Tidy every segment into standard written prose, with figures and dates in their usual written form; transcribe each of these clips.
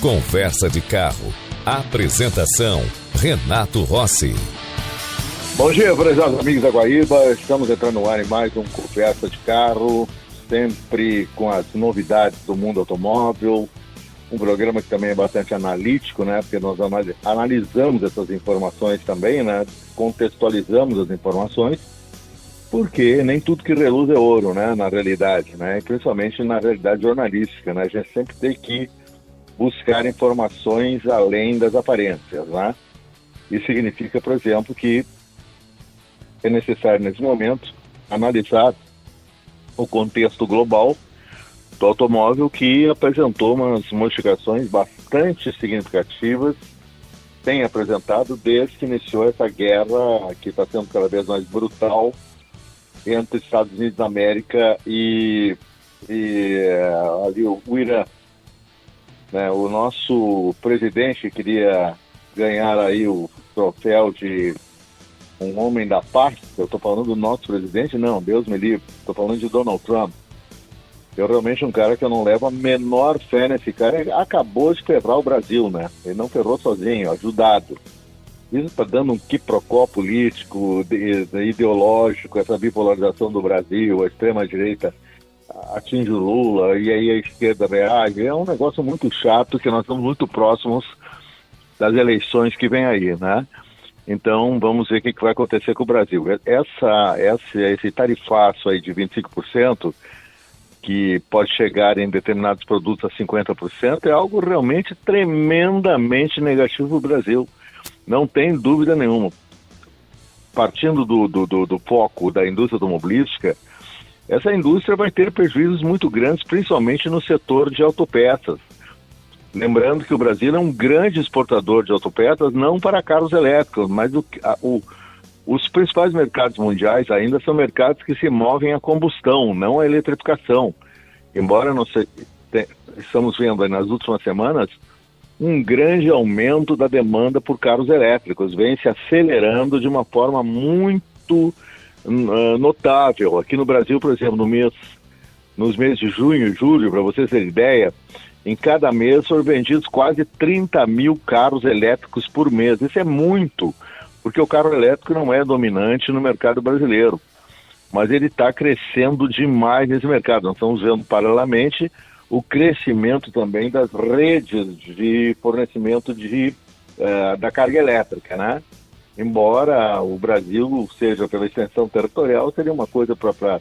Conversa de Carro. Apresentação, Renato Rossi. Bom dia, prezados amigos da Guaíba. Estamos entrando no ar em mais um Conversa de Carro, sempre com as novidades do mundo automóvel. Um programa que também é bastante analítico, né? Porque nós analisamos essas informações também, né? Contextualizamos as informações, porque nem tudo que reluz é ouro, né? Na realidade, né? E principalmente na realidade jornalística, né? A gente sempre tem que buscar informações além das aparências, né? Isso significa, por exemplo, que é necessário, nesse momento, analisar o contexto global do automóvel, que apresentou umas modificações bastante significativas, tem apresentado desde que iniciou essa guerra que está sendo cada vez mais brutal entre Estados Unidos da América e ali o Irã. Né, o nosso presidente queria ganhar aí o troféu de um homem da paz. Eu estou falando do nosso presidente? Não, Deus me livre. Estou falando de Donald Trump. Eu realmente um cara que eu não levo a menor fé nesse cara. Ele acabou de ferrar o Brasil, né? Ele não ferrou sozinho, ajudado. Isso está dando um quiprocó político, ideológico, essa bipolarização do Brasil, a extrema-direita atinge o Lula e aí a esquerda reage. É um negócio muito chato, que nós estamos muito próximos das eleições que vem aí, né? Então vamos ver o que vai acontecer com o Brasil. Esse tarifaço aí de 25%, que pode chegar em determinados produtos a 50%, é algo realmente tremendamente negativo para o Brasil. Não tem dúvida nenhuma. Partindo do foco da indústria automobilística, essa indústria vai ter prejuízos muito grandes, principalmente no setor de autopeças. Lembrando que o Brasil é um grande exportador de autopeças, não para carros elétricos, mas os principais mercados mundiais ainda são mercados que se movem a combustão, não a eletrificação. Embora estamos vendo aí nas últimas semanas um grande aumento da demanda por carros elétricos, vem se acelerando de uma forma muito notável. Aqui no Brasil, por exemplo, nos meses de junho e julho, para vocês terem ideia, em cada mês foram vendidos quase 30 mil carros elétricos por mês. Isso é muito, porque o carro elétrico não é dominante no mercado brasileiro, mas ele está crescendo demais nesse mercado. Nós estamos vendo paralelamente o crescimento também das redes de fornecimento da carga elétrica, né? Embora o Brasil seja, pela extensão territorial, seria uma coisa para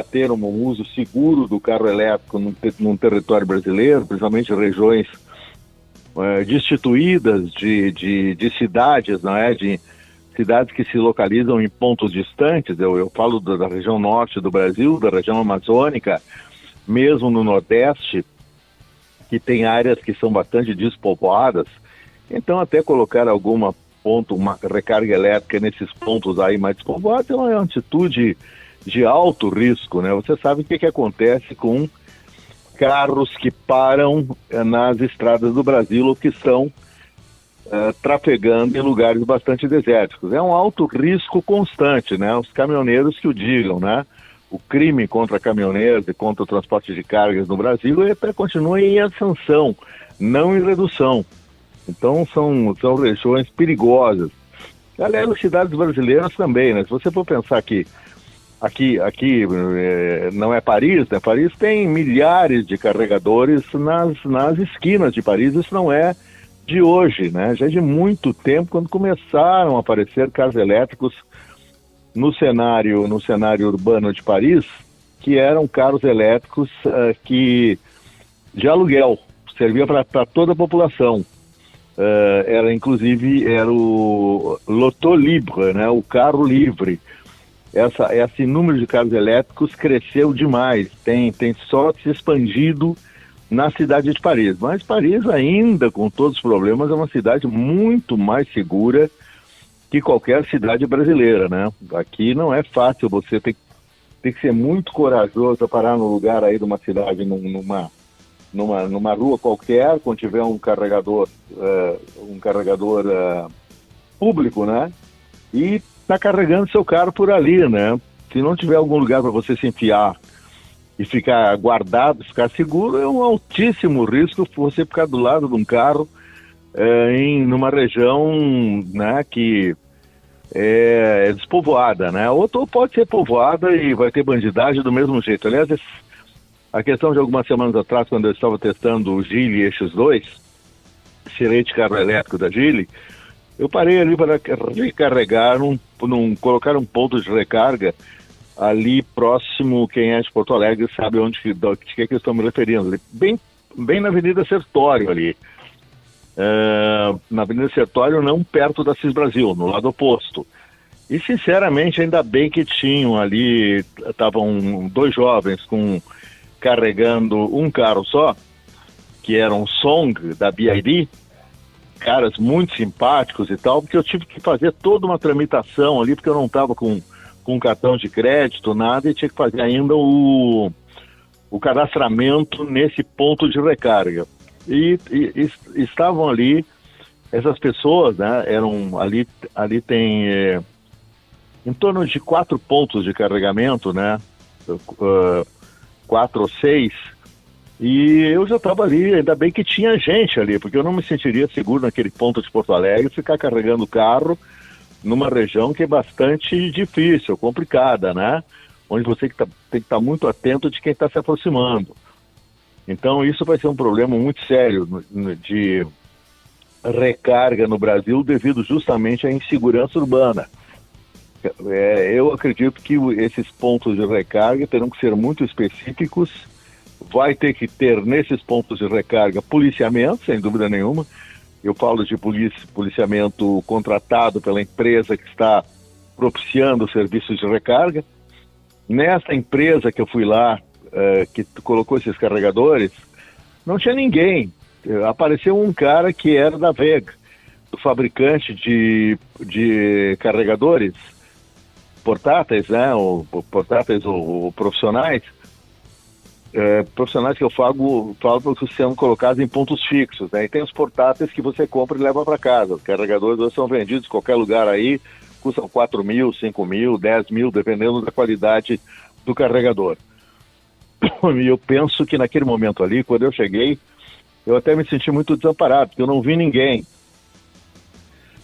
ter um uso seguro do carro elétrico num território brasileiro, principalmente regiões destituídas de cidades, não é? De cidades que se localizam em pontos distantes. Eu falo da região norte do Brasil, da região amazônica, mesmo no Nordeste, que tem áreas que são bastante despovoadas. Então, até colocar uma recarga elétrica nesses pontos aí mais despovoados é uma atitude de alto risco, né? Você sabe o que acontece com carros que param nas estradas do Brasil ou que estão trafegando em lugares bastante desérticos. É um alto risco constante, né? Os caminhoneiros que o digam, né? O crime contra caminhoneiros e contra o transporte de cargas no Brasil continua em ascensão, não em redução. Então são regiões perigosas. Aliás, as cidades brasileiras também, né? Se você for pensar que aqui não é Paris, né? Paris tem milhares de carregadores nas esquinas de Paris. Isso não é de hoje, né? Já é de muito tempo, quando começaram a aparecer carros elétricos no cenário urbano de Paris, que eram carros elétricos de aluguel, servia para toda a população. Era o Loto Libre, né? O carro livre. Esse número de carros elétricos cresceu demais, tem só se expandido na cidade de Paris. Mas Paris ainda, com todos os problemas, é uma cidade muito mais segura que qualquer cidade brasileira, né? Aqui não é fácil, você tem que ser muito corajoso a parar no lugar aí de uma cidade, numa rua qualquer, quando tiver um carregador público, né? E tá carregando seu carro por ali, né? Se não tiver algum lugar para você se enfiar e ficar guardado, ficar seguro, é um altíssimo risco você ficar do lado de um carro numa região, né, que é despovoada, né? Ou pode ser povoada e vai ter bandidagem do mesmo jeito. Aliás, a questão de algumas semanas atrás, quando eu estava testando o Geely X2, tirei de carro elétrico da Geely, eu parei ali para recarregar, colocar um ponto de recarga ali próximo. Quem é de Porto Alegre sabe de que eu estou me referindo. Ali, bem na Avenida Sertório ali. Na Avenida Sertório, não perto da CIS Brasil, no lado oposto. E sinceramente, ainda bem que tinham ali, estavam dois jovens carregando um carro só, que era um Song da BYD, caras muito simpáticos e tal, porque eu tive que fazer toda uma tramitação ali, porque eu não estava com cartão de crédito, nada, e tinha que fazer ainda o cadastramento nesse ponto de recarga. E estavam ali, essas pessoas, né, ali tem em torno de 4 pontos de carregamento, né, 4 ou 6, e eu já estava ali, ainda bem que tinha gente ali, porque eu não me sentiria seguro naquele ponto de Porto Alegre, ficar carregando o carro numa região que é bastante difícil, complicada, né, onde você tem que estar muito atento de quem está se aproximando. Então isso vai ser um problema muito sério de recarga no Brasil devido justamente à insegurança urbana. Eu acredito que esses pontos de recarga terão que ser muito específicos. Vai ter que ter nesses pontos de recarga policiamento, sem dúvida nenhuma. Eu falo de policiamento contratado pela empresa que está propiciando os serviços de recarga. Nessa empresa que eu fui lá, que colocou esses carregadores, não tinha ninguém. Apareceu um cara que era da WEG, do fabricante de carregadores portáteis, né, ou portáteis ou profissionais, profissionais que eu falo que são colocados em pontos fixos, né, e tem os portáteis que você compra e leva para casa. Os carregadores são vendidos em qualquer lugar aí, custam 4 mil, 5 mil, 10 mil, dependendo da qualidade do carregador. E eu penso que naquele momento ali, quando eu cheguei, eu até me senti muito desamparado, porque eu não vi ninguém.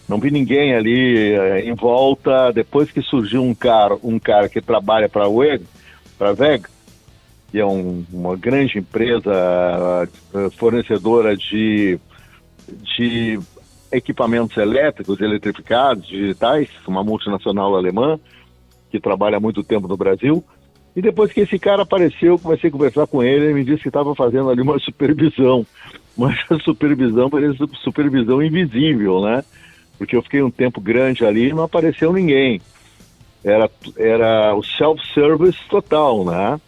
Não vi ninguém ali em volta. Depois que surgiu um cara que trabalha para a WEG, que é uma grande empresa fornecedora de equipamentos elétricos, eletrificados, digitais, uma multinacional alemã, que trabalha há muito tempo no Brasil. E depois que esse cara apareceu, eu comecei a conversar com ele, ele me disse que estava fazendo ali uma supervisão. Mas a supervisão parece supervisão invisível, né? Porque eu fiquei um tempo grande ali e não apareceu ninguém. Era o self-service total, né?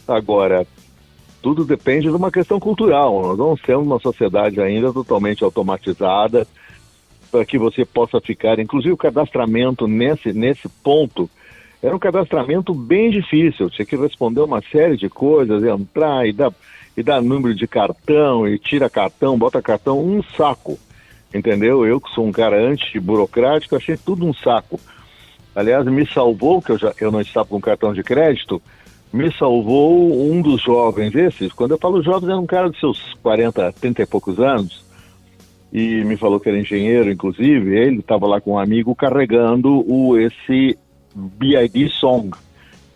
Agora, tudo depende de uma questão cultural. Nós não temos uma sociedade ainda totalmente automatizada para que você possa ficar... Inclusive o cadastramento nesse ponto era um cadastramento bem difícil. Tinha que responder uma série de coisas, entrar e dar número de cartão, e tira cartão, bota cartão, um saco. Entendeu? Eu que sou um cara anti-burocrático, achei tudo um saco. Aliás, me salvou, que eu não estava com cartão de crédito, me salvou um dos jovens esses. Quando eu falo jovens, era um cara de seus 40, 30 e poucos anos, e me falou que era engenheiro, inclusive. Ele estava lá com um amigo carregando esse BYD Song,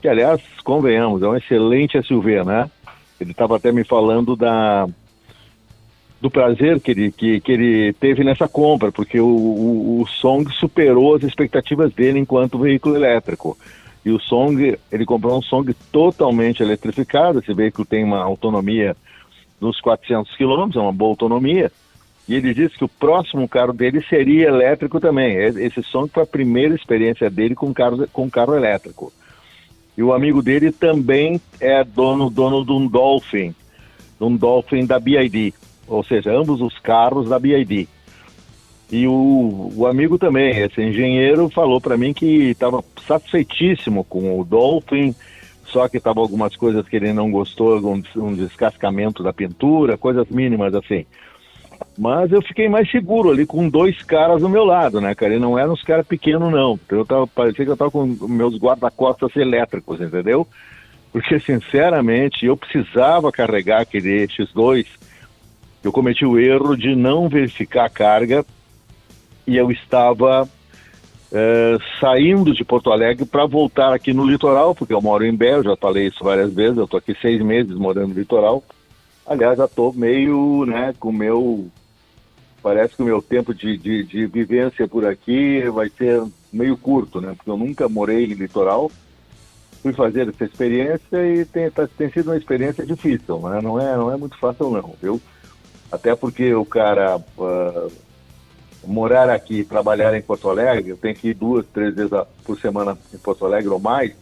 que, aliás, convenhamos, é um excelente SUV, né? Ele estava até me falando do prazer que ele teve nessa compra, porque o Song superou as expectativas dele enquanto veículo elétrico. E o Song, ele comprou um Song totalmente eletrificado. Esse veículo tem uma autonomia nos 400 quilômetros, é uma boa autonomia. E ele disse que o próximo carro dele seria elétrico também. Esse Song foi a primeira experiência dele com carro elétrico. E o amigo dele também é dono de um Dolphin da BYD. Ou seja, ambos os carros da BYD. E o amigo também, esse engenheiro, falou para mim que estava satisfeitíssimo com o Dolphin, só que estavam algumas coisas que ele não gostou, um descascamento da pintura, coisas mínimas assim. Mas eu fiquei mais seguro ali com 2 caras do meu lado, né, cara? E não eram uns caras pequenos, não. Parecia que eu estava com meus guarda-costas elétricos, entendeu? porque sinceramente eu precisava carregar aquele X2. Eu cometi o erro de não verificar a carga e eu estava saindo de Porto Alegre para voltar aqui no litoral, porque eu moro em Bé, eu já falei isso várias vezes, eu estou aqui 6 meses morando no litoral. Aliás, já estou meio, né, parece que o meu tempo de vivência por aqui vai ser meio curto, né, porque eu nunca morei em litoral. Fui fazer essa experiência e tem sido uma experiência difícil, né? Não é muito fácil não, viu? Até porque o cara morar aqui e trabalhar em Porto Alegre, eu tenho que ir 2, 3 vezes por semana em Porto Alegre ou mais,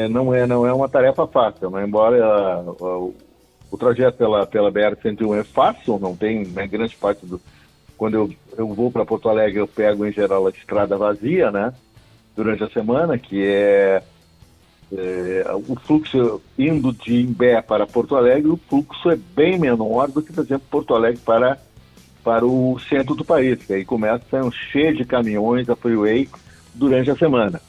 não é uma tarefa fácil, né? Embora o trajeto pela BR-101 é fácil, não tem, né, grande parte quando eu vou para Porto Alegre, eu pego em geral a estrada vazia, né? Durante a semana, que o fluxo indo de Imbé para Porto Alegre, o fluxo é bem menor do que, por exemplo, Porto Alegre para o centro do país, que aí começa cheio de caminhões a freeway durante a semana.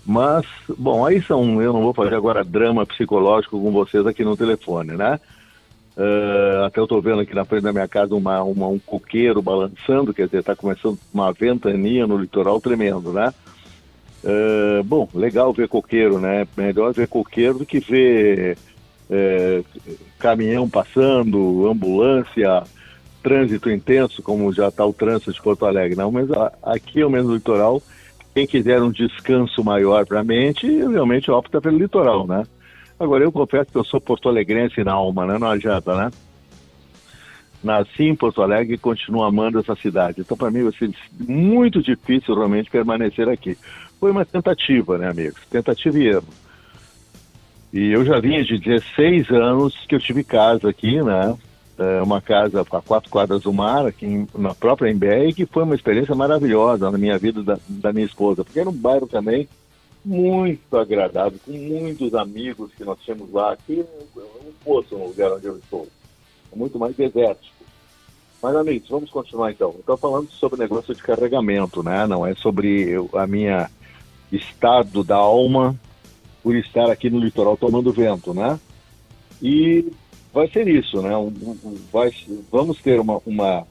Mas, bom, eu não vou fazer agora drama psicológico com vocês aqui no telefone, né? Até eu estou vendo aqui na frente da minha casa um coqueiro balançando, quer dizer, está começando uma ventania no litoral tremendo, né? Bom, legal ver coqueiro, né? Melhor ver coqueiro do que ver caminhão passando, ambulância, trânsito intenso, como já está o trânsito de Porto Alegre. Não, mas aqui, ao menos no litoral, quem quiser um descanso maior para a mente, realmente opta pelo litoral, né? Agora, eu confesso que eu sou porto-alegrense na alma, né? Não adianta, né? Nasci em Porto Alegre e continuo amando essa cidade. Então, para mim, vai ser muito difícil realmente permanecer aqui. Foi uma tentativa, né, amigos? Tentativa e erro. E eu já vinha de 16 anos que eu tive casa aqui, né? Uma casa a 4 quadras do mar, aqui na própria Imbé, e que foi uma experiência maravilhosa na minha vida da minha esposa, porque era um bairro também muito agradável, com muitos amigos que nós tínhamos lá. Aqui um poço no lugar onde eu estou, muito mais desértico. Mas, amigos, vamos continuar então. Estou falando sobre negócio de carregamento, né? Não é sobre a minha estado da alma por estar aqui no litoral tomando vento, né? E vai ser isso, né? Vamos ter uma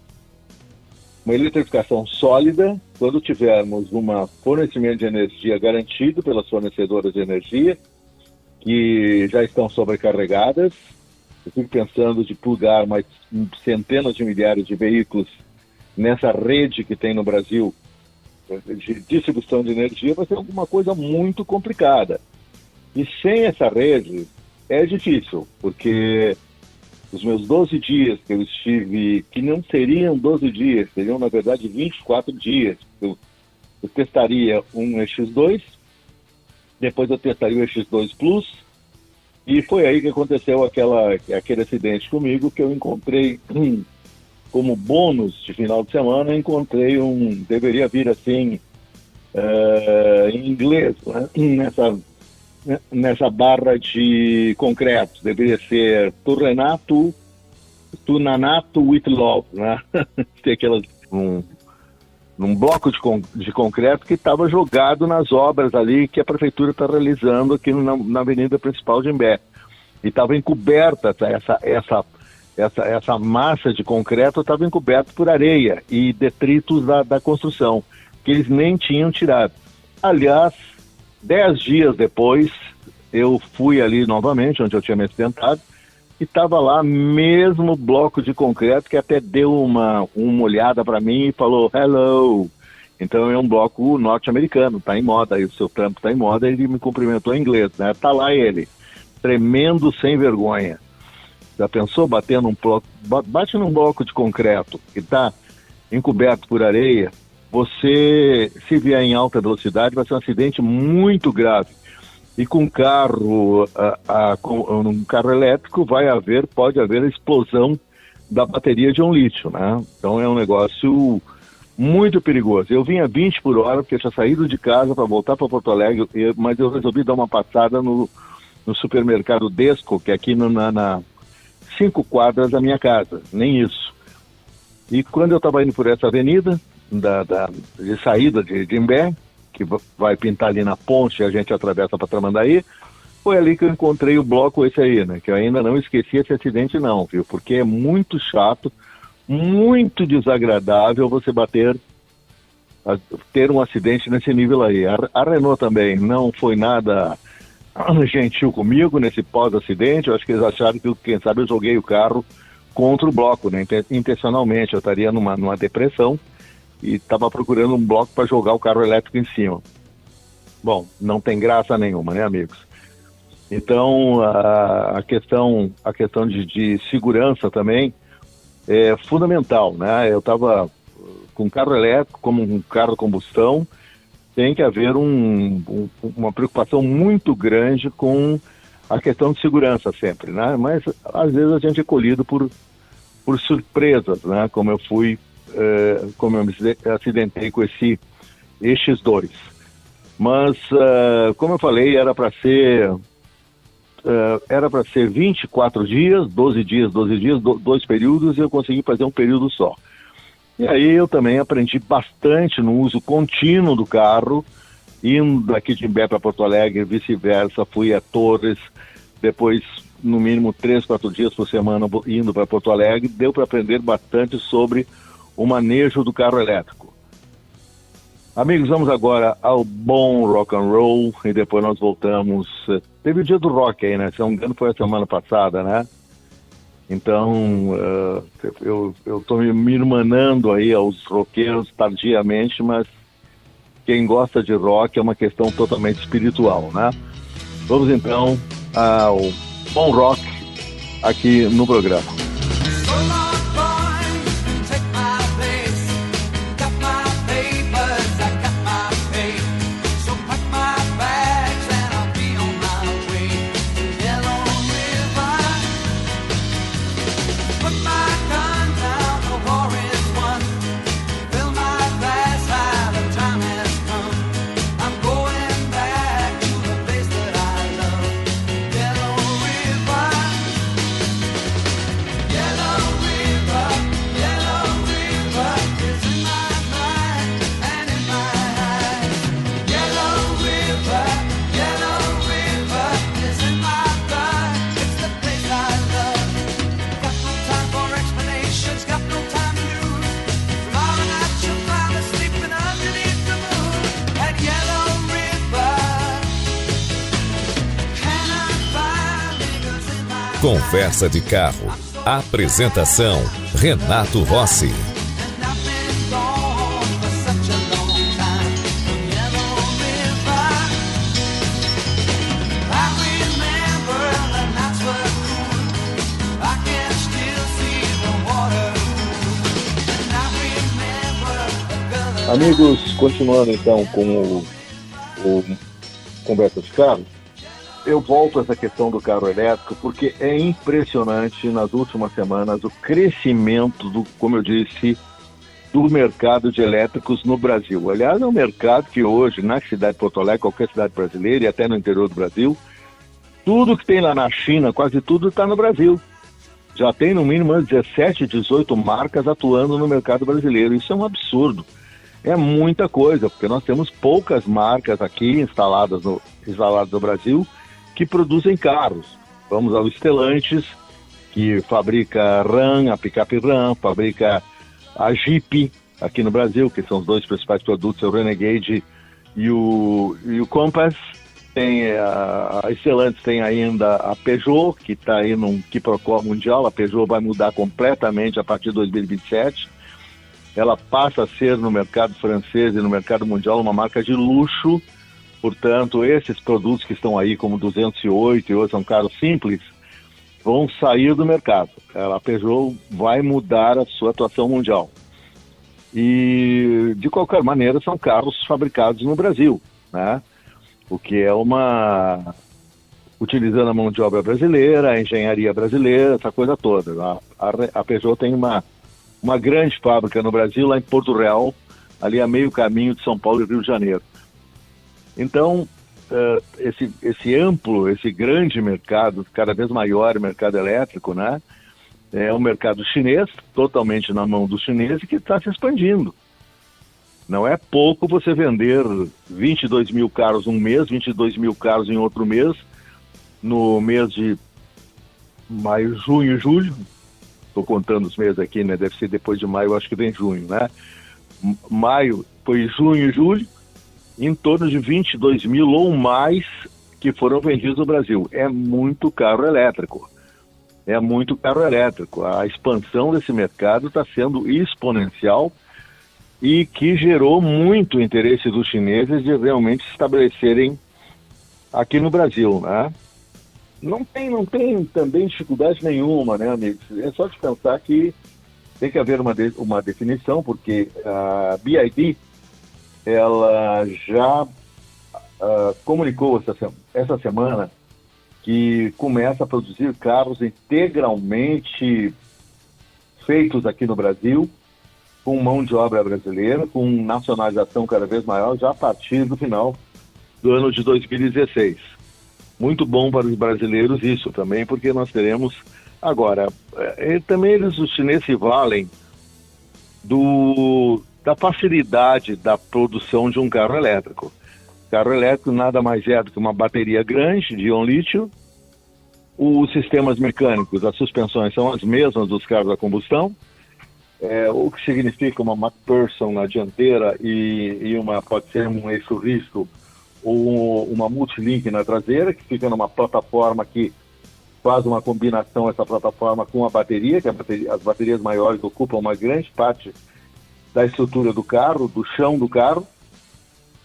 eletrificação sólida quando tivermos um fornecimento de energia garantido pelas fornecedoras de energia, que já estão sobrecarregadas. Eu fico pensando de plugar mais centenas de milhares de veículos nessa rede que tem no Brasil de distribuição de energia, vai ser alguma coisa muito complicada. E sem essa rede é difícil, porque os meus 12 dias que eu estive, que não seriam 12 dias, seriam na verdade 24 dias, eu testaria um EX2, depois eu testaria o EX2 Plus, e foi aí que aconteceu aquele acidente comigo, que eu encontrei como bônus de final de semana, deveria vir assim, em inglês, né? Nessa barra de concreto, deveria ser Tunanato with Love, né? Tem num bloco de concreto que estava jogado nas obras ali que a prefeitura está realizando aqui na avenida principal de Imbé. E estava encoberta, essa massa de concreto estava encoberta por areia e detritos da construção, que eles nem tinham tirado. Aliás, 10 dias depois, eu fui ali novamente, onde eu tinha me acidentado, e estava lá mesmo bloco de concreto, que até deu uma olhada para mim e falou, hello. Então é um bloco norte-americano, está em moda, aí o seu trampo está em moda, ele me cumprimentou em inglês, né? Tá lá ele, tremendo sem vergonha. Já pensou bater bate num bloco de concreto que está encoberto por areia, você, se vier em alta velocidade, vai ser um acidente muito grave. E com um carro elétrico pode haver a explosão da bateria de um lítio, né? Então é um negócio muito perigoso. Eu vinha 20 por hora, porque eu tinha saído de casa para voltar para Porto Alegre, mas eu resolvi dar uma passada no supermercado Desco, que é aqui na 5 quadras da minha casa, nem isso. E quando eu estava indo por essa avenida de saída de Imbé, que vai pintar ali na ponte e a gente atravessa para Tramandaí, Foi ali que eu encontrei o bloco esse aí, né? Que eu ainda não esqueci esse acidente não, viu? Porque é muito chato, muito desagradável você ter um acidente nesse nível aí. A Renault também não foi nada gentil comigo nesse pós-acidente. Eu acho que eles acharam que, quem sabe, eu joguei o carro contra o bloco, né? Intencionalmente. Eu estaria numa depressão e estava procurando um bloco para jogar o carro elétrico em cima. Bom, não tem graça nenhuma, né, amigos? Então, a questão de segurança também é fundamental, né? Eu estava com carro elétrico, como um carro a combustão, tem que haver uma preocupação muito grande com a questão de segurança sempre, né? Mas, às vezes, a gente é colhido por surpresas, né? Como eu me acidentei com esse X2. Mas, como eu falei, era para ser 24 dias, 12 dias, 2 períodos, e eu consegui fazer um período só. E aí eu também aprendi bastante no uso contínuo do carro, indo daqui de Imbé para Porto Alegre, vice-versa, fui a Torres, depois no mínimo 3, 4 dias por semana indo para Porto Alegre, deu para aprender bastante sobre o manejo do carro elétrico. Amigos, vamos agora ao bom rock and roll e depois nós voltamos. Teve o dia do rock aí, né? Se não me engano, foi a semana passada, né? Então, eu tô me irmanando aí aos roqueiros tardiamente, mas quem gosta de rock é uma questão totalmente espiritual, né? Vamos então ao bom rock aqui no programa. Conversa de Carro. Apresentação: Renato Rossi. Amigos, continuando então com o Conversa de Carro, eu volto a essa questão do carro elétrico porque é impressionante nas últimas semanas o crescimento como eu disse, do mercado de elétricos no Brasil. Aliás, é um mercado que hoje, na cidade de Porto Alegre, qualquer cidade brasileira e até no interior do Brasil, tudo que tem lá na China, quase tudo está no Brasil. Já tem no mínimo 17, 18 marcas atuando no mercado brasileiro. Isso é um absurdo. É muita coisa, porque nós temos poucas marcas aqui instaladas no Brasil que produzem carros. Vamos ao Stellantis, que fabrica a Ram, a picape Ram, fabrica a Jeep aqui no Brasil, que são os dois principais produtos, o Renegade e o Compass. Tem a Stellantis, tem ainda a Peugeot, que está aí num quiprocó mundial. A Peugeot vai mudar completamente a partir de 2027. Ela passa a ser, no mercado francês e no mercado mundial, uma marca de luxo. Portanto, esses produtos que estão aí, como 208 e outros, são carros simples, vão sair do mercado. A Peugeot vai mudar a sua atuação mundial. E, de qualquer maneira, são carros fabricados no Brasil, né? O que é utilizando a mão de obra brasileira, a engenharia brasileira, essa coisa toda. A Peugeot tem uma grande fábrica no Brasil, lá em Porto Real, ali a meio caminho de São Paulo e Rio de Janeiro. Então, esse amplo, esse grande mercado, cada vez maior mercado elétrico, né? É um mercado chinês, totalmente na mão dos chineses, que está se expandindo. Não é pouco você vender 22 mil carros um mês, 22 mil carros em outro mês, no mês de maio, junho e julho. Estou contando os meses aqui, né? Deve ser depois de maio, acho que vem junho, né? Maio foi junho e julho, em torno de 22 mil ou mais que foram vendidos no Brasil. É muito carro elétrico. É muito carro elétrico. A expansão desse mercado está sendo exponencial e que gerou muito interesse dos chineses de realmente se estabelecerem aqui no Brasil, né? Não tem também dificuldade nenhuma, né, amigos? É só de pensar que tem que haver uma definição, porque a BYD, ela já comunicou essa semana que começa a produzir carros integralmente feitos aqui no Brasil, com mão de obra brasileira, com nacionalização cada vez maior, já a partir do final do ano de 2016. Muito bom para os brasileiros isso também, porque nós teremos agora, também os chineses se valem da facilidade da produção de um carro elétrico. Carro elétrico nada mais é do que uma bateria grande de íon lítio. Os sistemas mecânicos, as suspensões são as mesmas dos carros a combustão, o que significa uma McPherson na dianteira e pode ser um eixo risto ou uma multilink na traseira, que fica numa plataforma que faz uma combinação, essa plataforma, com a bateria, as baterias maiores ocupam uma grande parte da estrutura do carro, do chão do carro,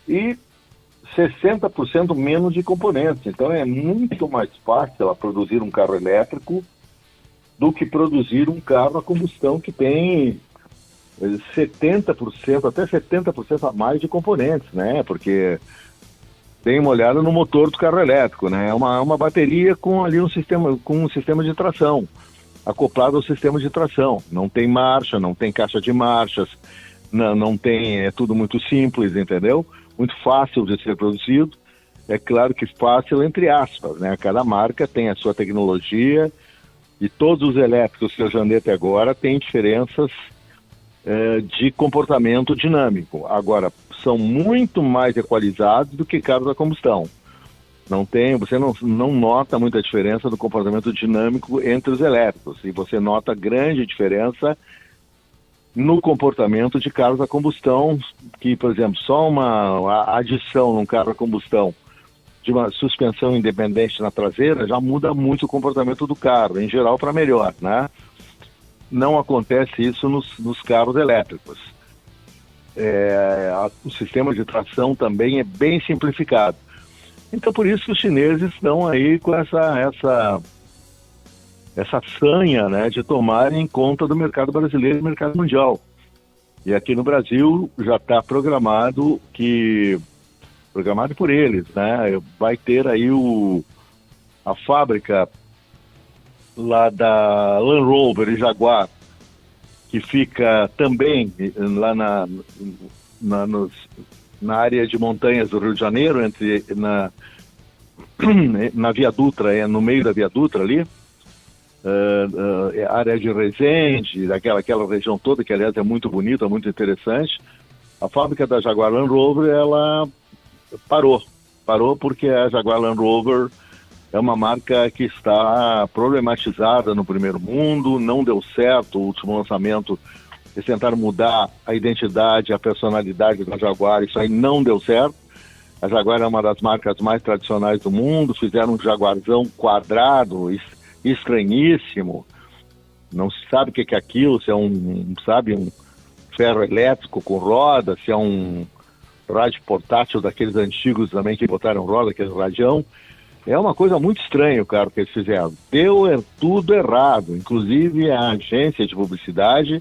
e 60% menos de componentes. Então é muito mais fácil ela produzir um carro elétrico do que produzir um carro a combustão que tem 70%, até 70% a mais de componentes, né? Porque tem uma olhada no motor do carro elétrico, né? É uma bateria com ali um sistema de tração, acoplado ao sistema de tração. Não tem marcha, não tem caixa de marchas, não tem, é tudo muito simples, entendeu? Muito fácil de ser produzido. É claro que fácil entre aspas, né? Cada marca tem a sua tecnologia e todos os elétricos que eu já andei até agora têm diferenças de comportamento dinâmico. Agora, são muito mais equalizados do que carros a combustão. Você não nota muita diferença do comportamento dinâmico entre os elétricos, e você nota grande diferença no comportamento de carros a combustão, que, por exemplo, só uma adição num carro a combustão de uma suspensão independente na traseira já muda muito o comportamento do carro, em geral para melhor, né? Não acontece isso nos carros elétricos. O sistema de tração também é bem simplificado. Então, por isso que os chineses estão aí com essa sanha, né, de tomarem conta do mercado brasileiro e do mercado mundial. E aqui no Brasil já está programado por eles, né? Vai ter aí a fábrica lá da Land Rover e Jaguar, que fica também lá na área de montanhas do Rio de Janeiro, na Via Dutra, no meio da Via Dutra ali, área de Resende, aquela região toda, que aliás é muito bonita, muito interessante. A fábrica da Jaguar Land Rover, ela parou porque a Jaguar Land Rover é uma marca que está problematizada no primeiro mundo, não deu certo o último lançamento. Eles tentaram mudar a identidade, a personalidade da Jaguar, isso aí não deu certo. A Jaguar é uma das marcas mais tradicionais do mundo, fizeram um Jaguarzão quadrado, estranhíssimo. Não se sabe o que é aquilo, se é um ferro elétrico com roda, se é um rádio portátil daqueles antigos também que botaram roda, aquele radião. É uma coisa muito estranha o carro que eles fizeram. Deu tudo errado. Inclusive a agência de publicidade,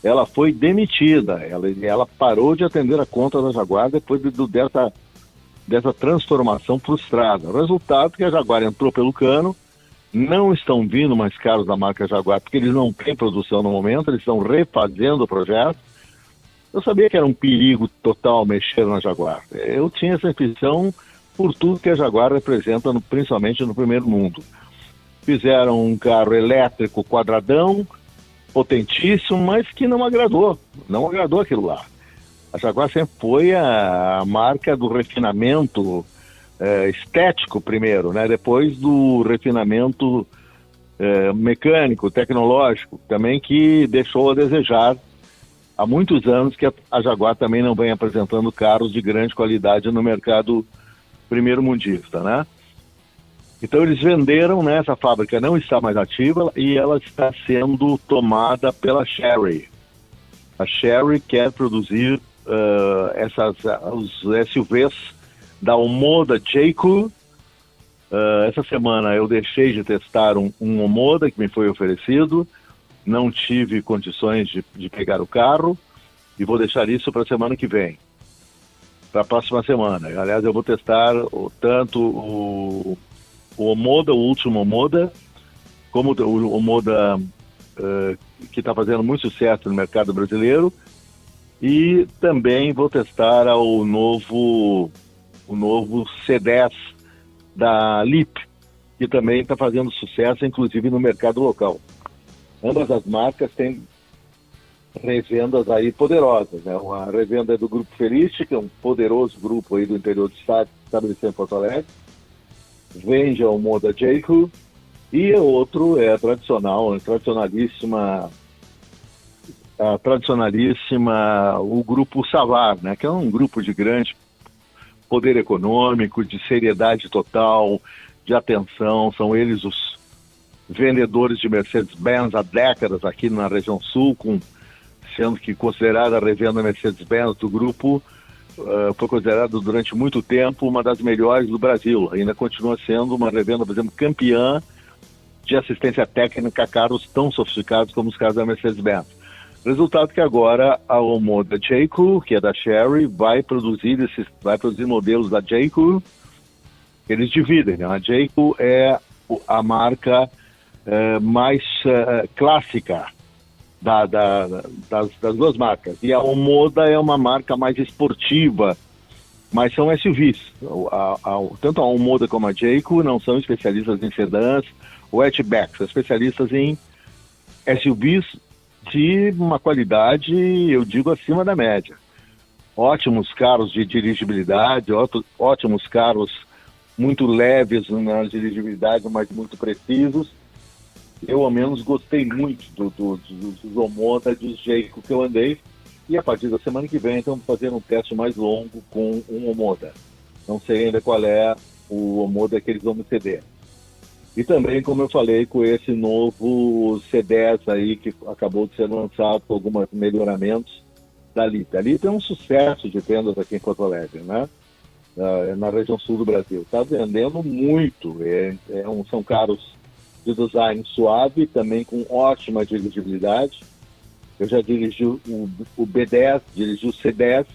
ela foi demitida. Ela parou de atender a conta da Jaguar depois dessa transformação frustrada. O resultado é que a Jaguar entrou pelo cano. Não estão vindo mais carros da marca Jaguar, porque eles não têm produção no momento, eles estão refazendo o projeto. Eu sabia que era um perigo total mexer na Jaguar. Eu tinha essa impressão por tudo que a Jaguar representa, principalmente no primeiro mundo. Fizeram um carro elétrico quadradão, potentíssimo, mas que não agradou aquilo lá. A Jaguar sempre foi a marca do refinamento estético primeiro, né? Depois do refinamento mecânico, tecnológico, também que deixou a desejar há muitos anos, que a Jaguar também não vem apresentando carros de grande qualidade no mercado primeiro-mundista, né? Então eles venderam, né? Essa fábrica não está mais ativa e ela está sendo tomada pela Chery. A Chery quer produzir os SUVs da Omoda Jayco. Essa semana eu deixei de testar um Omoda que me foi oferecido, não tive condições de pegar o carro e vou deixar isso para a semana que vem, para a próxima semana. Aliás, eu vou testar tanto o Omoda, o último Omoda, como o Omoda que está fazendo muito sucesso no mercado brasileiro, e também vou testar o novo C10 da Leap, que também está fazendo sucesso, inclusive no mercado local. Ambas as marcas têm revendas aí poderosas, né? A revenda é do Grupo Felice, que é um poderoso grupo aí do interior do estado, estabelecido em Porto Alegre. Vende a Omoda Jayco, e o outro é a tradicionalíssima, o Grupo Savar, né? Que é um grupo de grande poder econômico, de seriedade total, de atenção. São eles os vendedores de Mercedes-Benz há décadas aqui na região sul, sendo que considerada a revenda Mercedes-Benz do grupo, foi considerada durante muito tempo uma das melhores do Brasil. Ainda continua sendo uma revenda, por exemplo, campeã de assistência técnica a carros tão sofisticados como os carros da Mercedes-Benz. Resultado que agora a Omoda Jayco, que é da Chery, vai produzir modelos da Jayco. Eles dividem, né? A Jayco é a marca mais clássica das duas marcas, e a Omoda é uma marca mais esportiva, mas são SUVs. Tanto a Omoda como a Jayco não são especialistas em sedãs ou hatchbacks, são especialistas em SUVs de uma qualidade, eu digo, acima da média. Ótimos carros de dirigibilidade, ótimos carros muito leves na dirigibilidade, mas muito precisos. Eu, ao menos, gostei muito dos Omoda, dos Jayco que eu andei, e a partir da semana que vem, então, vou fazer um teste mais longo com um Omoda. Não sei ainda qual é o Omoda que eles vão me ceder. E também, como eu falei, com esse novo C10 aí, que acabou de ser lançado com alguns melhoramentos da Lita. A Lita é um sucesso de vendas aqui em Porto Alegre, né? Na região sul do Brasil. Está vendendo muito. São carros de design suave, também com ótima dirigibilidade. Eu já dirigi o B10, dirigi o C10,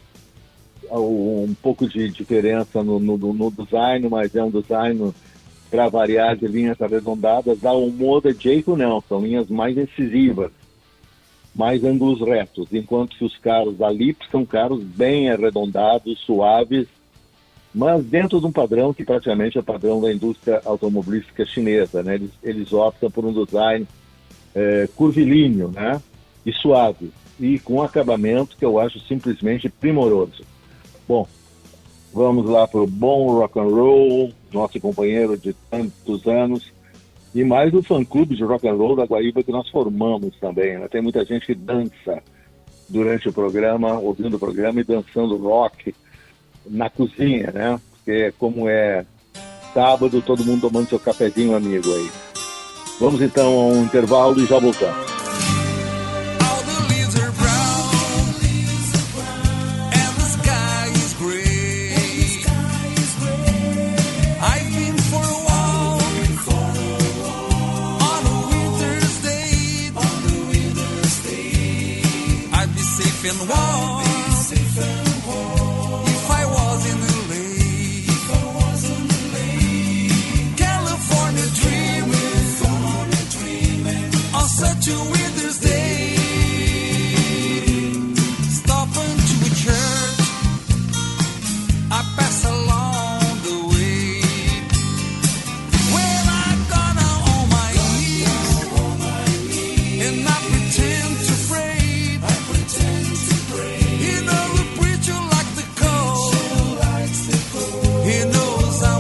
um pouco de diferença no design, mas é um design para variar de linhas arredondadas. A Omoda Jayco não, são linhas mais incisivas, mais ângulos retos, enquanto que os carros da Leap são carros bem arredondados, suaves, mas dentro de um padrão que praticamente é o padrão da indústria automobilística chinesa, né? Eles optam por um design curvilíneo, né? E suave, e com acabamento que eu acho simplesmente primoroso. Bom, vamos lá para o bom rock and roll, nosso companheiro de tantos anos, e mais do fã-clube de rock and roll da Guaíba que nós formamos também, né? Tem muita gente que dança durante o programa, ouvindo o programa e dançando rock na cozinha, né? Porque como é sábado, todo mundo tomando seu cafezinho amigo aí. Vamos então a um intervalo e já voltamos. He knows I'm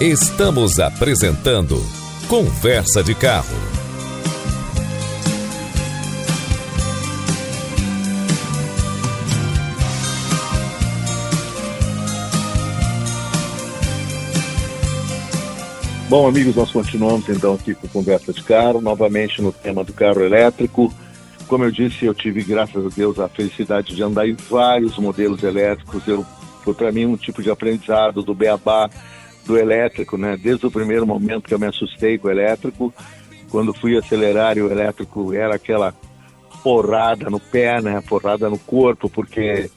Estamos apresentando Conversa de Carro. Bom, amigos, nós continuamos então aqui com Conversa de Carro, novamente no tema do carro elétrico. Como eu disse, eu tive, graças a Deus, a felicidade de andar em vários modelos elétricos. Foi para mim um tipo de aprendizado do beabá do elétrico, né? Desde o primeiro momento que eu me assustei com o elétrico, quando fui acelerar e o elétrico era aquela porrada no pé, né? Porrada no corpo, porque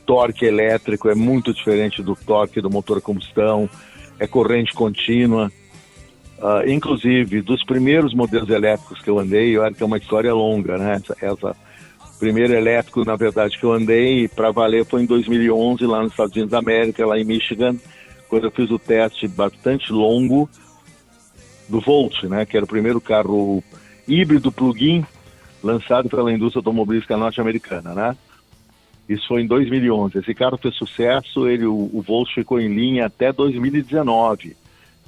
torque elétrico é muito diferente do torque do motor a combustão, é corrente contínua. Inclusive, dos primeiros modelos elétricos que eu andei, eu acho que é uma história longa, né? Essa primeiro elétrico, na verdade, que eu andei para valer foi em 2011, lá nos Estados Unidos da América, lá em Michigan, quando eu fiz o teste bastante longo do Volt, né, que era o primeiro carro híbrido plug-in lançado pela indústria automobilística norte-americana, né? Isso foi em 2011. Esse carro fez sucesso, o Volt ficou em linha até 2019,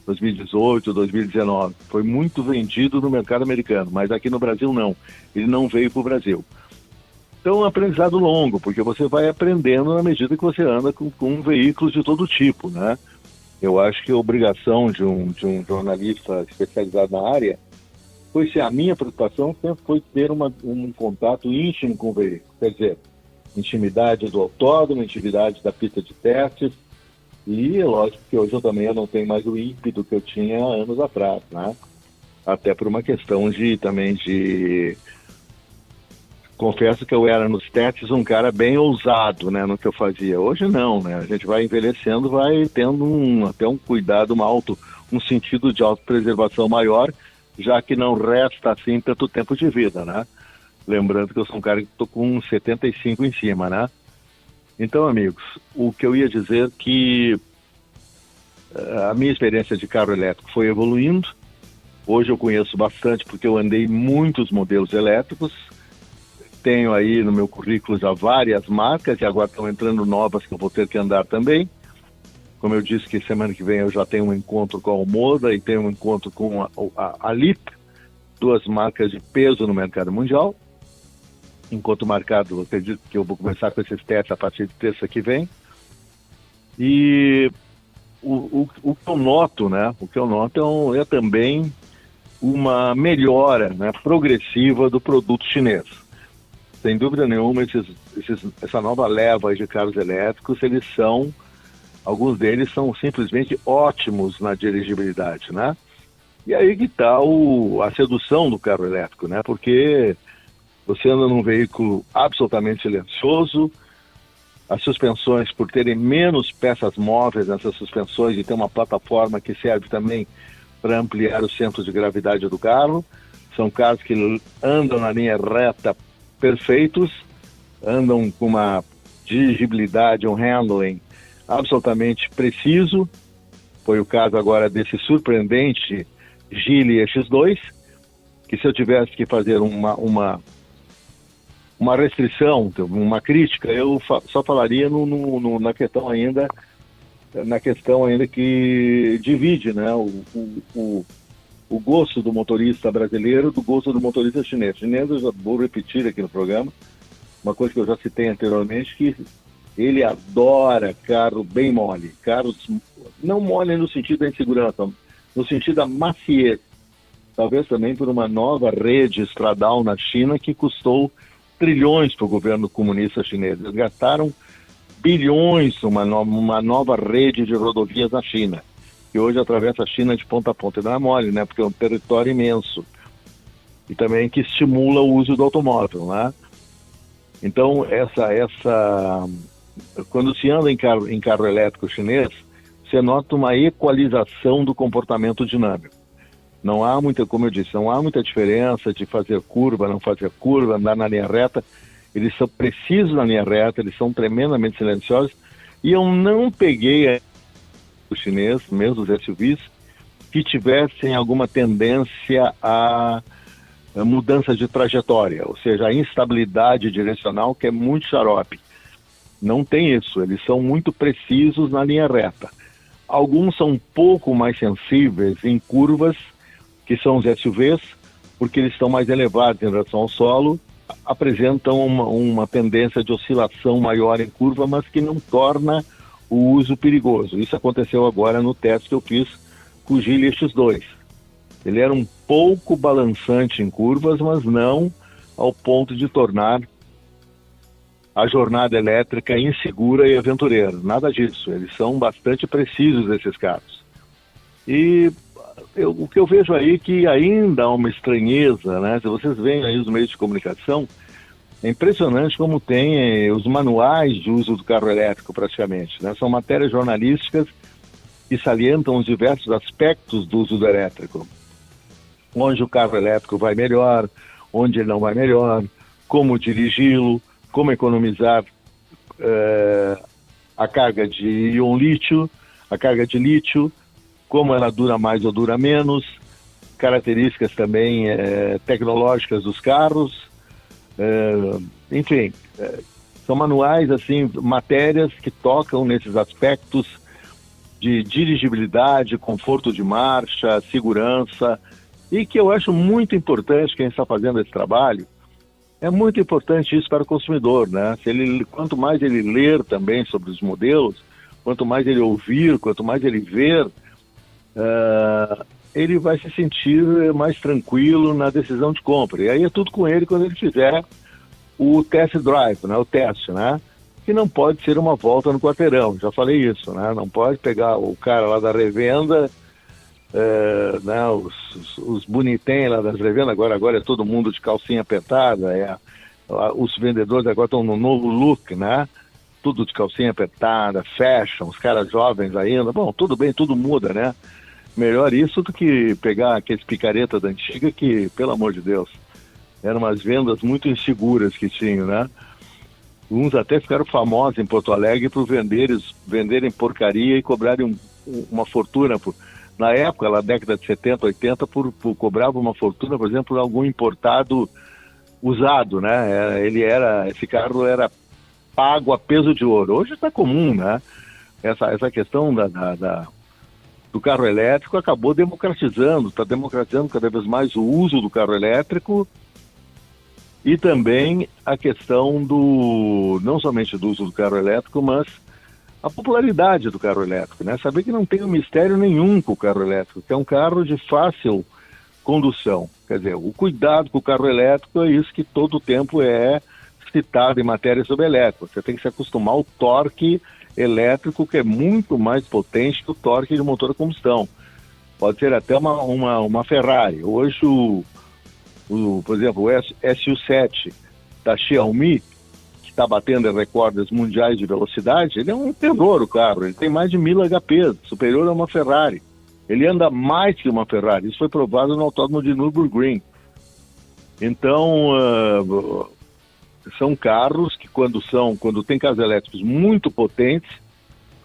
2018, 2019. Foi muito vendido no mercado americano, mas aqui no Brasil não. Ele não veio para o Brasil. Então, é um aprendizado longo, porque você vai aprendendo na medida que você anda com veículos de todo tipo, né? Eu acho que a obrigação de um jornalista especializado na área a minha preocupação sempre foi ter um contato íntimo com o veículo. Quer dizer, intimidade do autódromo, intimidade da pista de testes, e é lógico que hoje eu não tenho mais o ímpeto que eu tinha anos atrás, né? Até por uma questão de... Confesso que eu era nos testes um cara bem ousado, né, no que eu fazia. Hoje não, né? A gente vai envelhecendo, vai tendo até um cuidado, um sentido de autopreservação maior, já que não resta assim tanto tempo de vida, né? Lembrando que eu sou um cara que estou com 75 em cima, né? Então, amigos, o que eu ia dizer que a minha experiência de carro elétrico foi evoluindo. Hoje eu conheço bastante porque eu andei muitos modelos elétricos. Tenho aí no meu currículo já várias marcas e agora estão entrando novas que eu vou ter que andar também. Como eu disse que semana que vem eu já tenho um encontro com a Omoda e tenho um encontro com a LIP, duas marcas de peso no mercado mundial. Encontro marcado, eu acredito que eu vou começar com esses testes a partir de terça que vem. E o que eu noto, né? O que eu noto é também uma melhora, né, progressiva do produto chinês. Sem dúvida nenhuma, essa nova leva de carros elétricos, alguns deles são simplesmente ótimos na dirigibilidade, né? E aí que está a sedução do carro elétrico, né? Porque você anda num veículo absolutamente silencioso, as suspensões, por terem menos peças móveis nessas suspensões e ter uma plataforma que serve também para ampliar o centro de gravidade do carro, são carros que andam na linha reta perfeitos, andam com uma dirigibilidade, um handling absolutamente preciso. Foi o caso agora desse surpreendente Geely X2, que se eu tivesse que fazer uma restrição, uma crítica, eu só falaria na questão ainda que divide, né, o gosto do motorista brasileiro do gosto do motorista chinês. Chinês, eu já vou repetir aqui no programa, uma coisa que eu já citei anteriormente, que ele adora carro bem mole. Carros não mole no sentido da insegurança, no sentido da maciez. Talvez também por uma nova rede estradal na China que custou trilhões para o governo comunista chinês. Eles gastaram bilhões uma nova rede de rodovias na China, que hoje atravessa a China de ponta a ponta. E não é mole, né? Porque é um território imenso. E também que estimula o uso do automóvel, né? Então, quando se anda em carro elétrico chinês, você nota uma equalização do comportamento dinâmico. Não há muita, como eu disse, não há muita diferença de fazer curva, não fazer curva, andar na linha reta. Eles são precisos na linha reta, eles são tremendamente silenciosos. E eu não peguei o chinês, mesmo os SUVs, que tivessem alguma tendência a mudança de trajetória, ou seja, a instabilidade direcional, que é muito xarope. Não tem isso, eles são muito precisos na linha reta. Alguns são um pouco mais sensíveis em curvas, que são os SUVs, porque eles estão mais elevados em relação ao solo, apresentam uma tendência de oscilação maior em curva, mas que não torna o uso perigoso. Isso aconteceu agora no teste que eu fiz com o Geely X2. Ele era um pouco balançante em curvas, mas não ao ponto de tornar a jornada elétrica insegura e aventureira. Nada disso. Eles são bastante precisos, esses carros. E o que eu vejo aí é que ainda há uma estranheza, né? Se vocês veem aí os meios de comunicação, é impressionante como tem os manuais de uso do carro elétrico praticamente, né? São matérias jornalísticas que salientam os diversos aspectos do uso do elétrico. Onde o carro elétrico vai melhor, onde ele não vai melhor, como dirigi-lo, como economizar a carga de íon lítio, a carga de lítio, como ela dura mais ou dura menos, características também tecnológicas dos carros, enfim, são manuais, assim, matérias que tocam nesses aspectos de dirigibilidade, conforto de marcha, segurança, e que eu acho muito importante quem está fazendo esse trabalho. É muito importante isso para o consumidor, né? Quanto mais ele ler também sobre os modelos, quanto mais ele ouvir, quanto mais ele ver, ele vai se sentir mais tranquilo na decisão de compra. E aí é tudo com ele quando ele fizer o test drive, né? O teste, né? Que não pode ser uma volta no quarteirão, já falei isso, né? Não pode pegar o cara lá da revenda, né, os bonitém lá das revendas, agora é todo mundo de calcinha apertada, os vendedores agora estão no novo look, né? Tudo de calcinha apertada, fashion, os caras jovens ainda, bom, tudo bem, tudo muda, né? Melhor isso do que pegar aqueles picareta da antiga que, pelo amor de Deus, eram umas vendas muito inseguras que tinham, né? Uns até ficaram famosos em Porto Alegre por venderem porcaria e cobrarem uma fortuna na época, na década de 70, 80, cobrava uma fortuna, por exemplo, por algum importado usado, né? Esse carro era pago a peso de ouro. Hoje está comum, né? Essa questão do carro elétrico acabou está democratizando cada vez mais o uso do carro elétrico e também a questão não somente do uso do carro elétrico, mas a popularidade do carro elétrico, né? Saber que não tem mistério nenhum com o carro elétrico, que é um carro de fácil condução. Quer dizer, o cuidado com o carro elétrico é isso que todo o tempo é citado em matéria sobre elétrico. Você tem que se acostumar ao torque elétrico, que é muito mais potente que o torque de motor a combustão. Pode ser até uma Ferrari. Hoje, por exemplo, o SU7 da Xiaomi, está batendo recordes mundiais de velocidade, ele é um terror o carro, ele tem mais de 1000 HP, superior a uma Ferrari. Ele anda mais que uma Ferrari, isso foi provado no Autódromo de Nürburgring. Então, são carros que quando tem carros elétricos muito potentes,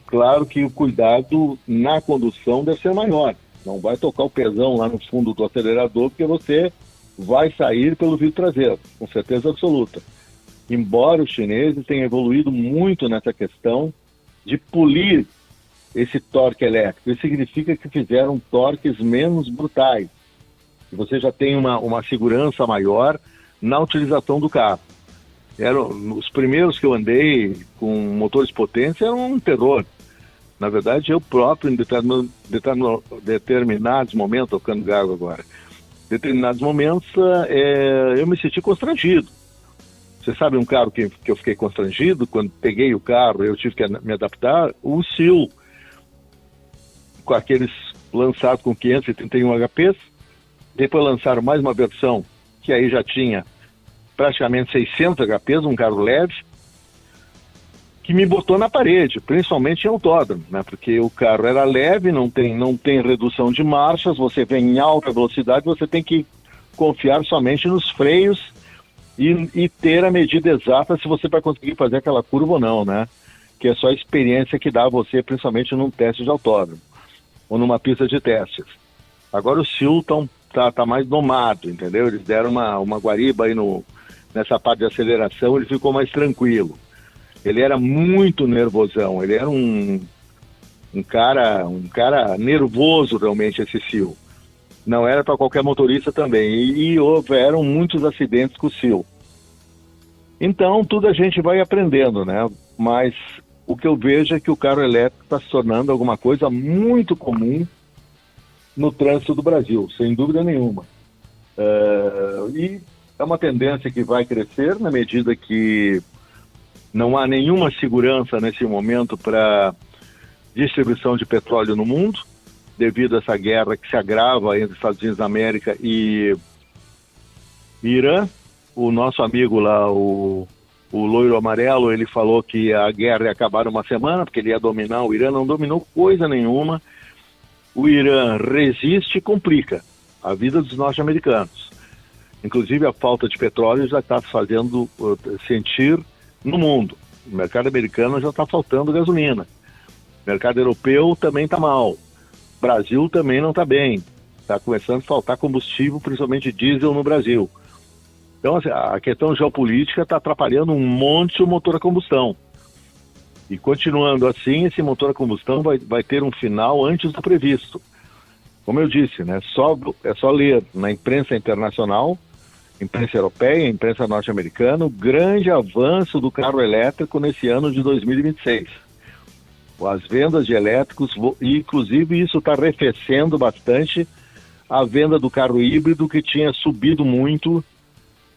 claro que o cuidado na condução deve ser maior. Não vai tocar o pezão lá no fundo do acelerador, porque você vai sair pelo vidro traseiro, com certeza absoluta. Embora os chineses tenham evoluído muito nessa questão de polir esse torque elétrico, isso significa que fizeram torques menos brutais. E você já tem uma segurança maior na utilização do carro. Os primeiros que eu andei com motores potentes eram um terror. Na verdade, eu próprio, em determinados momentos, tocando gago agora, determinados momentos, eu me senti constrangido. Você sabe um carro que eu fiquei constrangido? Quando peguei o carro, eu tive que me adaptar, o Seal, com aqueles lançados com 531 HPs, depois lançaram mais uma versão, que aí já tinha praticamente 600 HPs, um carro leve, que me botou na parede, principalmente em autódromo, né? Porque o carro era leve, não tem redução de marchas, você vem em alta velocidade, você tem que confiar somente nos freios e ter a medida exata se você vai conseguir fazer aquela curva ou não, né? Que é só a experiência que dá a você, principalmente num teste de autódromo ou numa pista de testes. Agora o Seal tá mais domado, entendeu? Eles deram uma guariba aí nessa parte de aceleração, ele ficou mais tranquilo. Ele era muito nervosão, ele era um um cara nervoso realmente esse Sil. Não era para qualquer motorista também, e houveram muitos acidentes com o Sil. Então, tudo a gente vai aprendendo, né? Mas o que eu vejo é que o carro elétrico está se tornando alguma coisa muito comum no trânsito do Brasil, sem dúvida nenhuma. E é uma tendência que vai crescer na medida que não há nenhuma segurança nesse momento para distribuição de petróleo no mundo, devido a essa guerra que se agrava entre Estados Unidos da América e Irã. O nosso amigo lá, o loiro amarelo, ele falou que a guerra ia acabar uma semana, porque ele ia dominar. O Irã não dominou coisa nenhuma. O Irã resiste e complica a vida dos norte-americanos. Inclusive, a falta de petróleo já está se fazendo sentir no mundo. No mercado americano já está faltando gasolina. O mercado europeu também está mal. O Brasil também não está bem. Está começando a faltar combustível, principalmente diesel no Brasil. Então, assim, a questão geopolítica está atrapalhando um monte o motor a combustão. E continuando assim, esse motor a combustão vai ter um final antes do previsto. Como eu disse, né, é só ler na imprensa internacional, imprensa europeia, imprensa norte-americana, o grande avanço do carro elétrico nesse ano de 2026. As vendas de elétricos, e inclusive isso está arrefecendo bastante a venda do carro híbrido, que tinha subido muito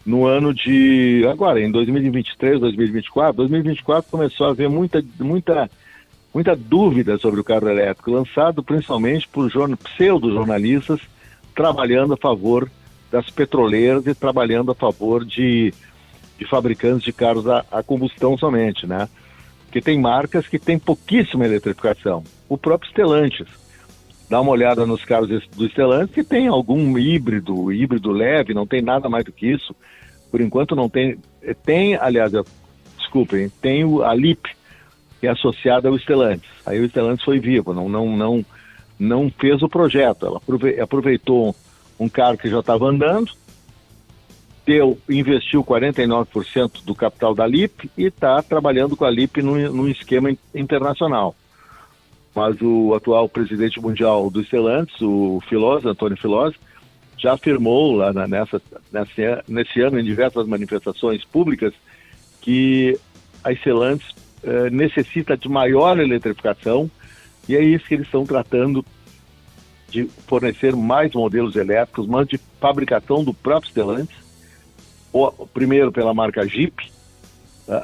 no ano de... Agora, em 2023, 2024. 2024 começou a haver muita dúvida sobre o carro elétrico, lançado principalmente por pseudo-jornalistas trabalhando a favor das petroleiras e trabalhando a favor de fabricantes de carros a combustão somente, né? Porque tem marcas que têm pouquíssima eletrificação. O próprio Stellantis. Dá uma olhada nos carros do Stellantis, que tem algum híbrido leve, não tem nada mais do que isso. Por enquanto não tem. Aliás, desculpem, tem a LIP, que é associada ao Stellantis. Aí o Stellantis foi vivo, não fez o projeto. Ela aproveitou um carro que já estava andando, investiu 49% do capital da LIP e está trabalhando com a LIP num esquema internacional. Mas o atual presidente mundial do Stellantis, o Filosa, Antônio Filosa, já afirmou lá nesse ano, em diversas manifestações públicas, que a Stellantis necessita de maior eletrificação, e é isso que eles estão tratando de fornecer mais modelos elétricos, mas de fabricação do próprio Stellantis, primeiro pela marca Jeep,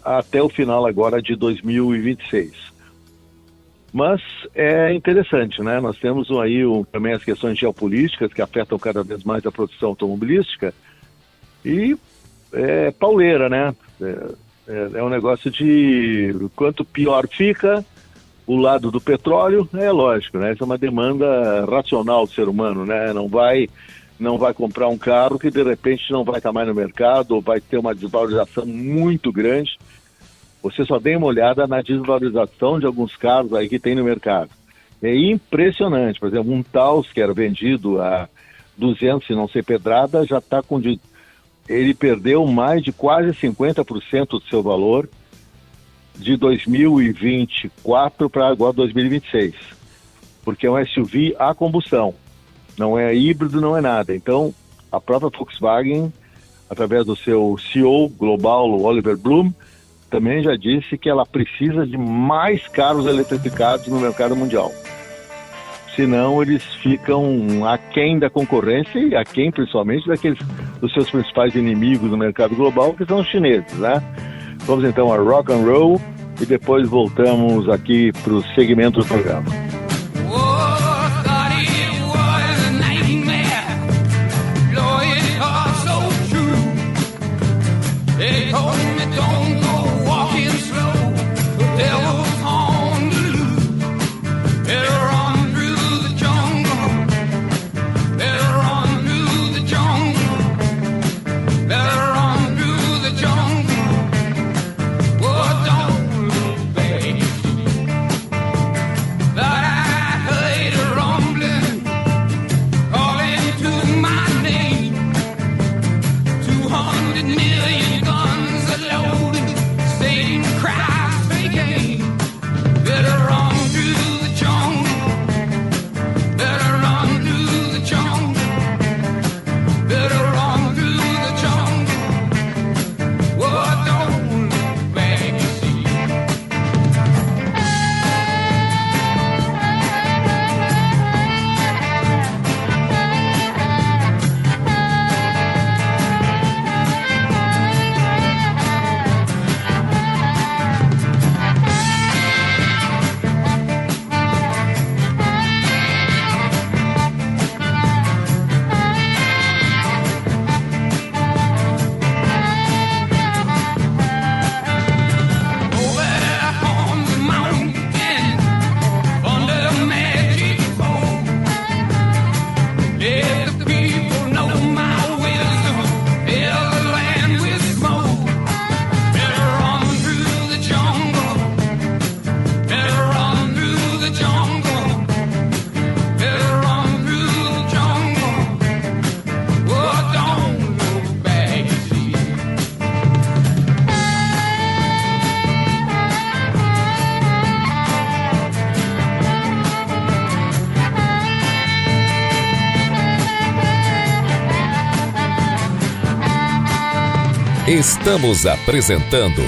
até o final agora de 2026. Mas é interessante, né? Nós temos aí também as questões geopolíticas que afetam cada vez mais a produção automobilística, e é pauleira, né? É um negócio de quanto pior fica o lado do petróleo, é lógico, né? Essa é uma demanda racional do ser humano, né? Não vai comprar um carro que de repente não vai estar mais no mercado, ou vai ter uma desvalorização muito grande. Você só dê uma olhada na desvalorização de alguns carros aí que tem no mercado. É impressionante. Por exemplo, um Taos que era vendido a 200 e não sei pedrada, já está com... Ele perdeu mais de quase 50% do seu valor de 2024 para agora 2026. Porque é um SUV a combustão. Não é híbrido, não é nada. Então, a própria Volkswagen, através do seu CEO global, o Oliver Blume, também já disse que ela precisa de mais carros eletrificados no mercado mundial. Senão eles ficam aquém da concorrência e aquém principalmente dos seus principais inimigos no mercado global, que são os chineses, né? Vamos então a rock and roll e depois voltamos aqui para o segmento do programa. That Estamos apresentando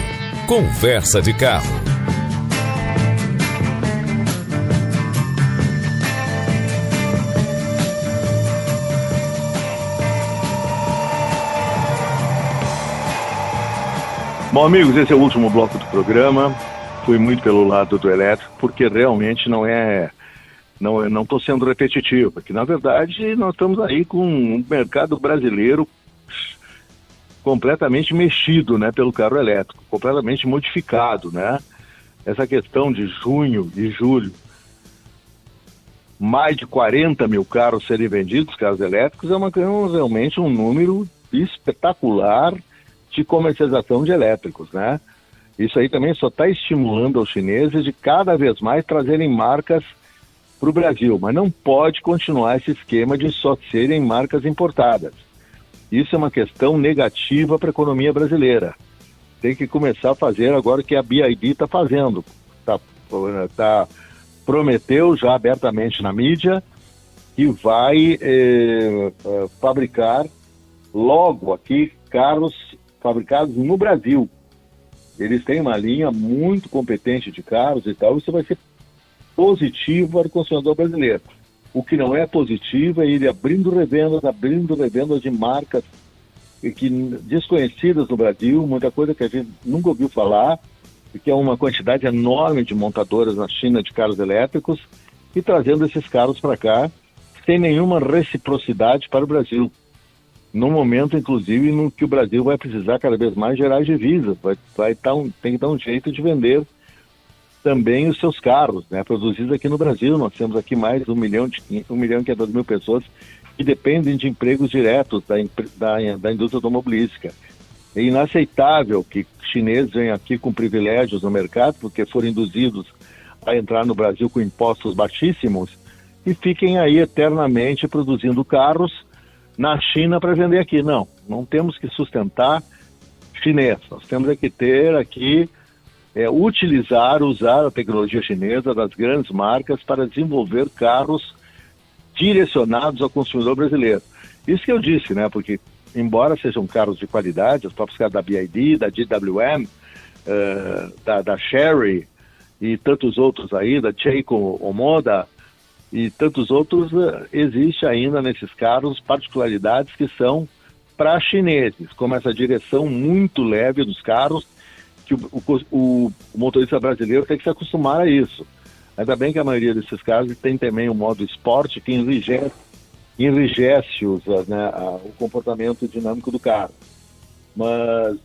Conversa de Carro. Bom, amigos, esse é o último bloco do programa. Fui muito pelo lado do elétrico, porque realmente não estou sendo repetitivo, porque na verdade nós estamos aí com um mercado brasileiro completamente mexido, né, pelo carro elétrico, completamente modificado, né? Essa questão de junho e julho, mais de 40 mil carros serem vendidos, carros elétricos, realmente um número espetacular de comercialização de elétricos, né? Isso aí também só está estimulando os chineses de cada vez mais trazerem marcas para o Brasil, mas não pode continuar esse esquema de só serem marcas importadas. Isso é uma questão negativa para a economia brasileira. Tem que começar a fazer agora o que a BYD está fazendo. Prometeu já abertamente na mídia que vai fabricar logo aqui carros fabricados no Brasil. Eles têm uma linha muito competente de carros e tal, isso vai ser positivo para o consumidor brasileiro. O que não é positivo é ele abrindo revendas de marcas desconhecidas no Brasil, muita coisa que a gente nunca ouviu falar, porque é uma quantidade enorme de montadoras na China de carros elétricos, e trazendo esses carros para cá sem nenhuma reciprocidade para o Brasil. No momento, inclusive, no que o Brasil vai precisar cada vez mais gerar divisas, tem que dar um jeito de vender também os seus carros, né, produzidos aqui no Brasil. Nós temos aqui mais de 1 milhão e 500 mil pessoas que dependem de empregos diretos da indústria automobilística. É inaceitável que chineses venham aqui com privilégios no mercado, porque foram induzidos a entrar no Brasil com impostos baixíssimos, e fiquem aí eternamente produzindo carros na China para vender aqui. Não temos que sustentar chinês. Nós temos que ter aqui, usar a tecnologia chinesa das grandes marcas para desenvolver carros direcionados ao consumidor brasileiro. Isso que eu disse, né? Porque, embora sejam carros de qualidade, os próprios carros da BYD, da GWM, da Chery e tantos outros aí, da Seiko Omoda e tantos outros, existe ainda nesses carros particularidades que são para chineses, como essa direção muito leve dos carros, que o motorista brasileiro tem que se acostumar a isso. Ainda bem que a maioria desses carros tem também o modo esporte, que enrijece o comportamento dinâmico do carro. Mas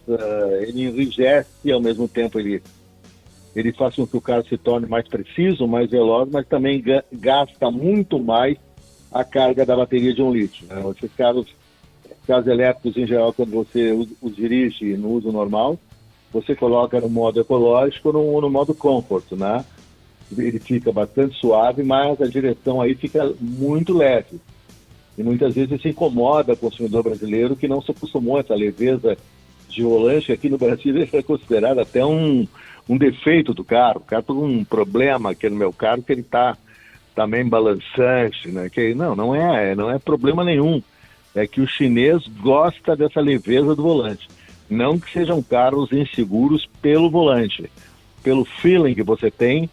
ele enrijece e ao mesmo tempo ele faz com que o carro se torne mais preciso, mais veloz, mas também gasta muito mais a carga da bateria de 1 litro. Né? Esses carros elétricos, em geral, quando você os dirige no uso normal, você coloca no modo ecológico ou no modo comfort, né? Ele fica bastante suave, mas a direção aí fica muito leve. E muitas vezes isso incomoda o consumidor brasileiro que não se acostumou a essa leveza de volante, que aqui no Brasil é considerado até um defeito do carro. O carro tem um problema aqui no meu carro, que ele está meio balançante, né? Que não é problema nenhum. É que o chinês gosta dessa leveza do volante. Não que sejam carros inseguros pelo volante, pelo feeling que você tem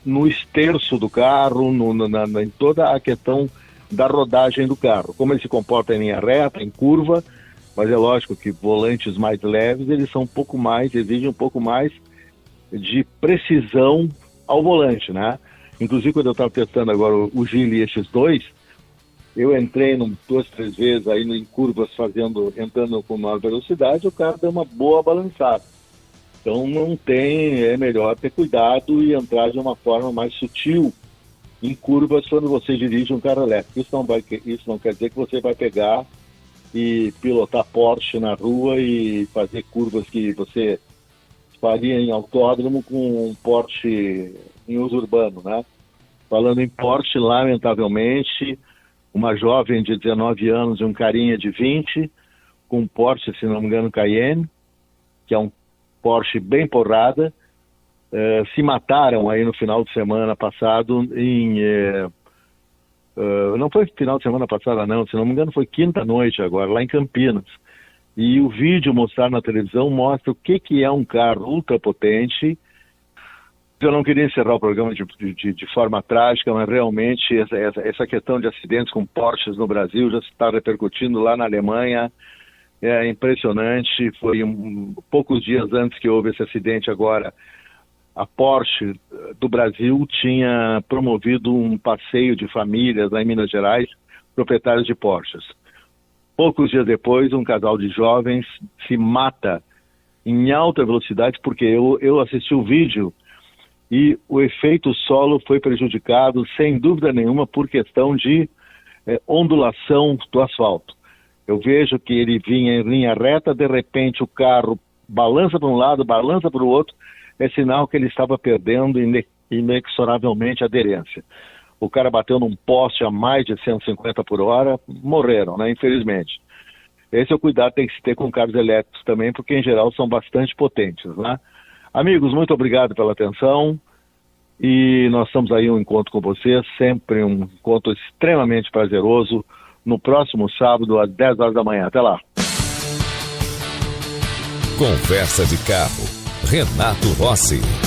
no esterço do carro, em toda a questão da rodagem do carro. Como ele se comporta em linha reta, em curva, mas é lógico que volantes mais leves, eles são exigem um pouco mais de precisão ao volante, né? Inclusive, quando eu estava testando agora o Geely X2, eu entrei 2, 3 vezes aí em curvas entrando com maior velocidade, o carro deu uma boa balançada. Então é melhor ter cuidado e entrar de uma forma mais sutil em curvas quando você dirige um carro elétrico. Isso não quer dizer que você vai pegar e pilotar Porsche na rua e fazer curvas que você faria em autódromo com um Porsche em uso urbano, né? Falando em Porsche, lamentavelmente, uma jovem de 19 anos e um carinha de 20, com um Porsche, se não me engano, Cayenne, que é um Porsche bem porrada, se mataram aí no final de semana passado não foi final de semana passada não, se não me engano foi quinta-noite agora, lá em Campinas. E o vídeo mostrado na televisão mostra o que é um carro ultrapotente. Eu não queria encerrar o programa de forma trágica, mas realmente essa questão de acidentes com Porsches no Brasil já está repercutindo lá na Alemanha. É impressionante. Foi poucos dias antes que houve esse acidente agora. A Porsche do Brasil tinha promovido um passeio de famílias lá em Minas Gerais, proprietários de Porsches. Poucos dias depois, um casal de jovens se mata em alta velocidade, porque eu assisti o vídeo e o efeito solo foi prejudicado, sem dúvida nenhuma, por questão de ondulação do asfalto. Eu vejo que ele vinha em linha reta, de repente o carro balança para um lado, balança para o outro, é sinal que ele estava perdendo inexoravelmente a aderência. O cara bateu num poste a mais de 150 por hora, morreram, né? Infelizmente. Esse é o cuidado que tem que se ter com carros elétricos também, porque em geral são bastante potentes, né? Amigos, muito obrigado pela atenção e nós estamos aí um encontro com vocês, sempre um encontro extremamente prazeroso, no próximo sábado às 10 horas da manhã. Até lá. Conversa de Carro. Renato Rossi.